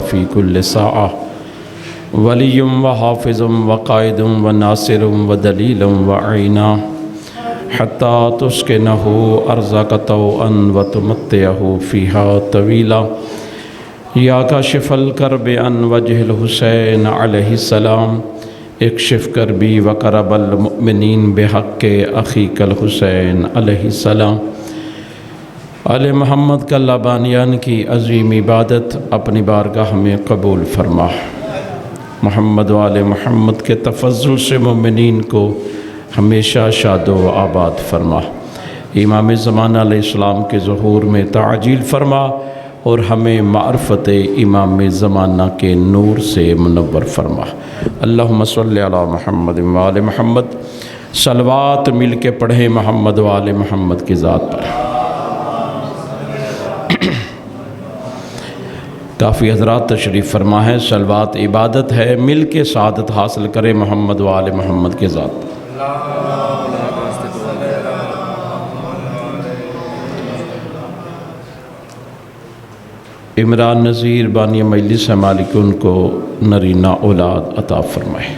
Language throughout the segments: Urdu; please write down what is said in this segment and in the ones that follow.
فی کل ساعہ ولی و حافظ و قائد و ناصر و دلیل و عینا حتی تسکنہ ارضک طوعا و تمتعہ فیہا طویلا یا کاشف الکرب عن وجہ الحسین علیہ السلام اکشف کربی و کرب المؤمنین بحق اخیک الحسین علیہ السلام۔ آل محمد کا لابانیان کی عظیم عبادت اپنی بارگاہ میں قبول فرما۔ محمد و آل محمد کے تفضل سے مومنین کو ہمیشہ شاد و آباد فرما۔ امام زمانہ علیہ السلام کے ظہور میں تعجیل فرما اور ہمیں معرفت امام زمانہ کے نور سے منور فرما۔ اللہم صلی علی محمد و آل محمد۔ صلوات مل کے پڑھیں محمد و آل محمد کی ذات پر۔ کافی حضرات تشریف فرما ہے، صلوات عبادت ہے، مل کے سعادت حاصل کریں محمد و آل محمد کی ذات پر۔ عمران نذیر بانی مجلس مالک ان کو نرینہ اولاد عطا فرمائے۔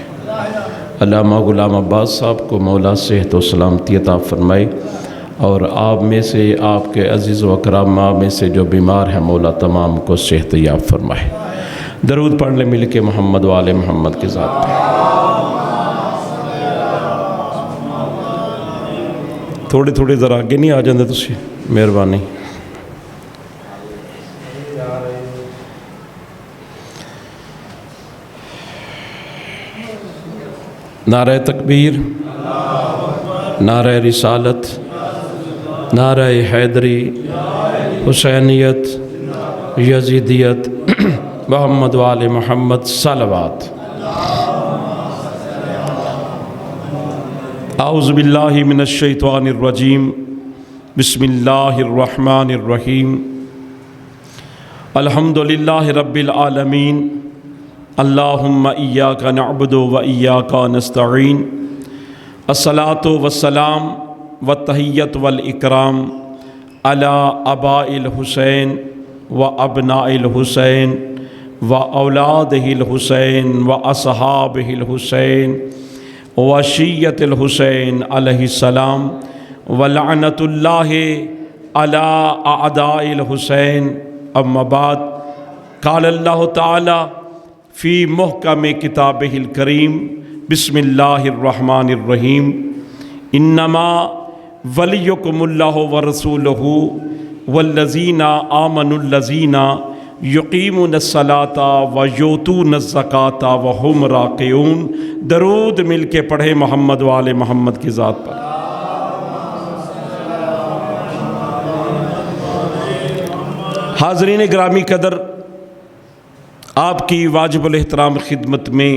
علامہ غلام عباس صاحب کو مولا صحت و سلامتی عطا فرمائے، اور آپ میں سے آپ کے عزیز و اکرام میں سے جو بیمار ہیں مولا تمام کو صحت یاب فرمائے۔ درود پڑھ لیں مل کے محمد و آل محمد کی ذات پہ۔ تھوڑے تھوڑے ذرا آگے نہیں آ جاندے تسی، مہربانی۔ نعرہ تکبیر، نعرہ رسالت، نعرہ حیدری، حسینیت، یزیدیت، محمد و آل محمد، صلوات۔ اعوذ باللہ من الشیطان الرجیم، بسم اللہ الرحمن الرحیم۔ الحمدللہ رب العالمین، اللہم ایاک نعبد و ایاک نستعین۔ الصلاۃ والسلام والتحیۃ والاکرام علی آباء الحسین و ابناء الحسین و اولادہ الحسین و اصحابہ الحسین و شیعۃ الحسین علیہ السلام ولعنۃ اللہ علی اعداء الحسین۔ اما بعد، قال اللہ تعالی فی محکم کتابہ الکریم، بسم اللہ الرحمن الرحیم۔ انما ولیکم اللہ ورسولہ والذین آمنوا الذین یقیمون الصلاۃ ویؤتون الزکاۃ وہم راکعون۔ درود مل کے پڑھیں محمد و آل محمد کی ذات پر۔ حاضرین گرامی قدر، آپ کی واجب الاحترام خدمت میں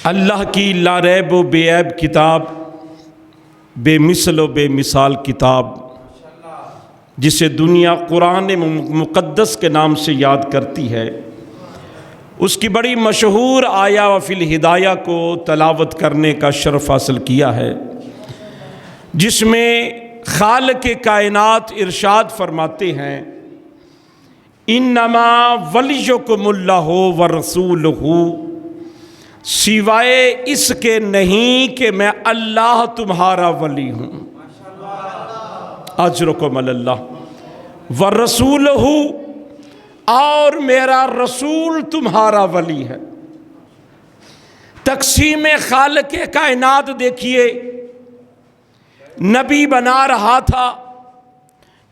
اللہ کی لا ریب و بے عیب کتاب، بے مثل و بے مثال کتاب، جسے دنیا قرآن مقدس کے نام سے یاد کرتی ہے، اس کی بڑی مشہور آیا و فی الہدایہ کو تلاوت کرنے کا شرف حاصل کیا ہے، جس میں خالق کائنات ارشاد فرماتے ہیں، انما ولیکم اللہ ورسولہ، سوائے اس کے نہیں کہ میں اللہ تمہارا ولی ہوں۔ اجرکم اللہ ورسولہ، اور میرا رسول تمہارا ولی ہے۔ تقسیم خالق کائنات دیکھیے، نبی بنا رہا تھا،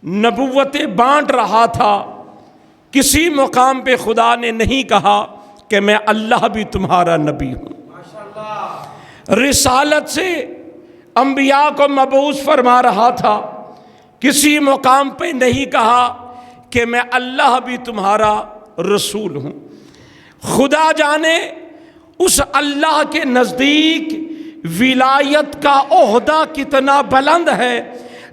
نبوتیں بانٹ رہا تھا، کسی مقام پہ خدا نے نہیں کہا کہ میں اللہ بھی تمہارا نبی ہوں۔ رسالت سے انبیاء کو مبعوث فرما رہا تھا، کسی مقام پہ نہیں کہا کہ میں اللہ بھی تمہارا رسول ہوں۔ خدا جانے اس اللہ کے نزدیک ولایت کا عہدہ کتنا بلند ہے۔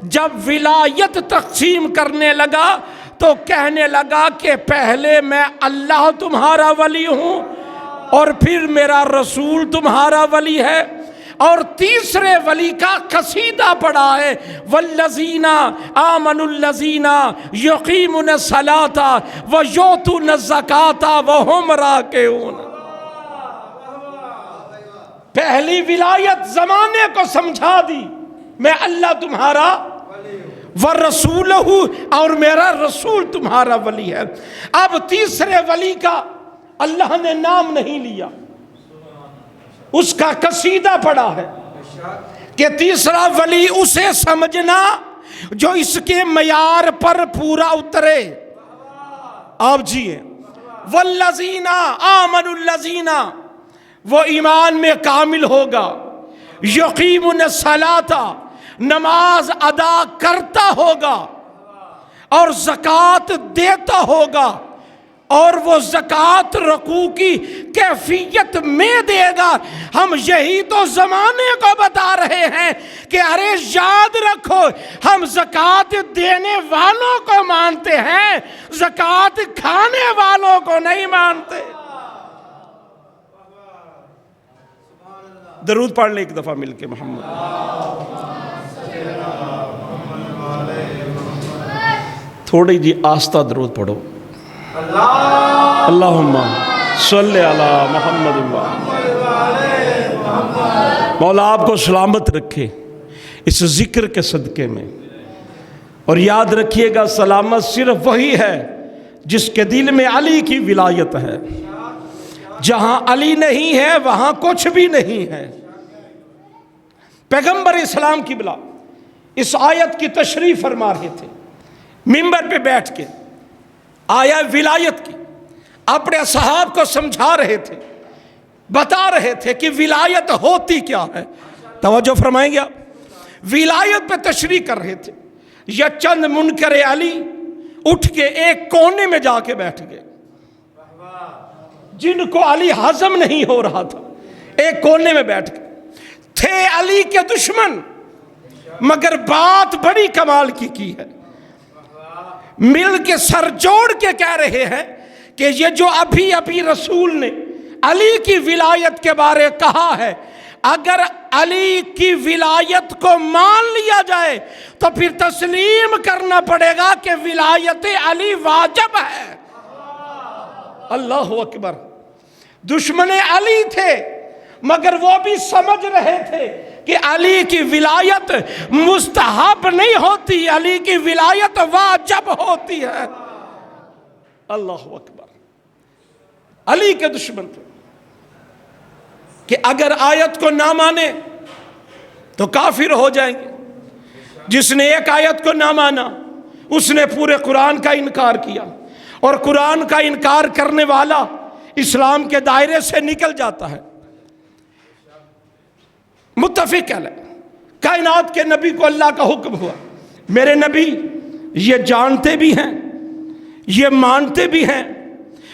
جب ولایت تقسیم کرنے لگا تو کہنے لگا کہ پہلے میں اللہ تمہارا ولی ہوں اور پھر میرا رسول تمہارا ولی ہے۔ اور تیسرے ولی کا قصیدہ پڑھا ہے، والذین آمنوا الذین یقیمون الصلاۃ ویؤتون الزکاۃ وہم راکعون۔ پہلی ولایت زمانے کو سمجھا دی، میں اللہ تمہارا ورسولہ اور میرا رسول تمہارا ولی ہے۔ اب تیسرے ولی کا اللہ نے نام نہیں لیا، اس کا قصیدہ پڑھا ہے کہ تیسرا ولی اسے سمجھنا جو اس کے معیار پر پورا اترے۔ آپ جیئے والذین آمنوا الذین، وہ ایمان میں کامل ہوگا، یقیمون الصلاۃ، نماز ادا کرتا ہوگا اور زکوٰۃ دیتا ہوگا، اور وہ زکوٰۃ رکوع کی کیفیت میں دے گا۔ ہم یہی تو زمانے کو بتا رہے ہیں کہ ارے یاد رکھو، ہم زکوٰۃ دینے والوں کو مانتے ہیں، زکوٰۃ کھانے والوں کو نہیں مانتے۔ درود پڑھ لیں ایک دفعہ مل کے محمد۔ تھوڑی جی آہستہ درود پڑھو۔ اللہم صلی علی محمد۔ مولا آپ کو سلامت رکھے اس ذکر کے صدقے میں، اور یاد رکھیے گا سلامت صرف وہی ہے جس کے دل میں علی کی ولایت ہے۔ جہاں علی نہیں ہے وہاں کچھ بھی نہیں ہے۔ پیغمبر اسلام کی بلا اس آیت کی تشریح فرما رہے تھے، منبر پہ بیٹھ کے آیا ولایت کی اپنے اصحاب کو سمجھا رہے تھے، بتا رہے تھے کہ ولایت ہوتی کیا ہے۔ توجہ فرمائیں گے آپ؟ ولایت پہ تشریح کر رہے تھے، یا چند منکر علی اٹھ کے ایک کونے میں جا کے بیٹھ گئے، جن کو علی ہضم نہیں ہو رہا تھا، ایک کونے میں بیٹھ گئے تھے علی کے دشمن، مگر بات بڑی کمال کی ہے، مل کے سر جوڑ کے کہہ رہے ہیں کہ یہ جو ابھی رسول نے علی کی ولایت کے بارے کہا ہے، اگر علی کی ولایت کو مان لیا جائے تو پھر تسلیم کرنا پڑے گا کہ ولایت علی واجب ہے۔ اللہ اکبر۔ دشمن علی تھے مگر وہ بھی سمجھ رہے تھے کہ علی کی ولایت مستحب نہیں ہوتی، علی کی ولایت واجب ہوتی ہے۔ اللہ اکبر۔ علی کے دشمن تھے کہ اگر آیت کو نہ مانے تو کافر ہو جائیں گے۔ جس نے ایک آیت کو نہ مانا اس نے پورے قرآن کا انکار کیا، اور قرآن کا انکار کرنے والا اسلام کے دائرے سے نکل جاتا ہے۔ متفق علیہ کائنات کے نبی کو اللہ کا حکم ہوا، میرے نبی یہ جانتے بھی ہیں، یہ مانتے بھی ہیں،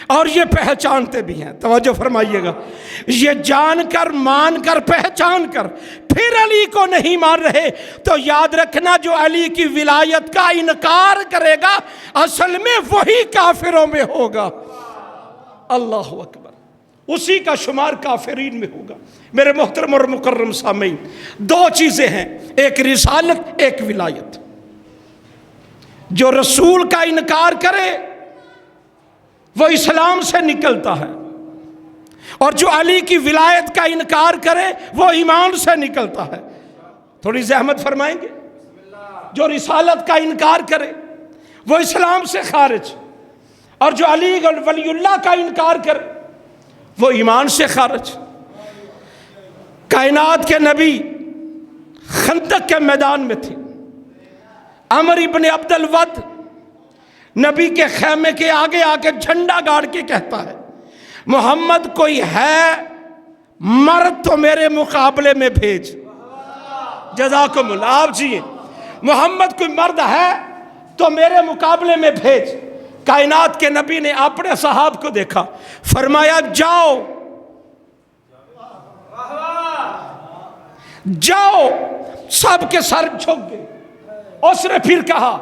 اور یہ پہچانتے بھی ہیں۔ توجہ فرمائیے گا، یہ جان کر مان کر پہچان کر پھر علی کو نہیں مان رہے تو یاد رکھنا جو علی کی ولایت کا انکار کرے گا اصل میں وہی کافروں میں ہوگا۔ اللہ اکبر۔ اسی کا شمار کافرین میں ہوگا۔ میرے محترم اور مکرم سامعین، دو چیزیں ہیں، ایک رسالت، ایک ولایت۔ جو رسول کا انکار کرے وہ اسلام سے نکلتا ہے، اور جو علی کی ولایت کا انکار کرے وہ ایمان سے نکلتا ہے۔ تھوڑی زحمت فرمائیں گے؟ جو رسالت کا انکار کرے وہ اسلام سے خارج، اور جو علی ولی اللہ کا انکار کرے وہ ایمان سے خارج۔ کائنات کے نبی خندق کے میدان میں تھے۔ عمر ابن عبد الود نبی کے خیمے کے آگے آ کے جھنڈا گاڑ کے کہتا ہے، محمد کوئی ہے مرد تو میرے مقابلے میں بھیج۔ جزاکم اللہ۔ آپ جی، محمد کوئی مرد ہے تو میرے مقابلے میں بھیج۔ کائنات کے نبی نے اپنے صحاب کو دیکھا، فرمایا جاؤ جاؤ، سب کے سر جھک گئے۔ اس نے پھر کہا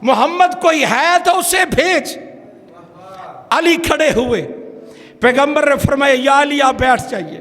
محمد کوئی ہے تو اسے بھیج۔ علی کھڑے ہوئے، پیغمبر نے فرمایا یا علی آپ بیٹھ جائیے۔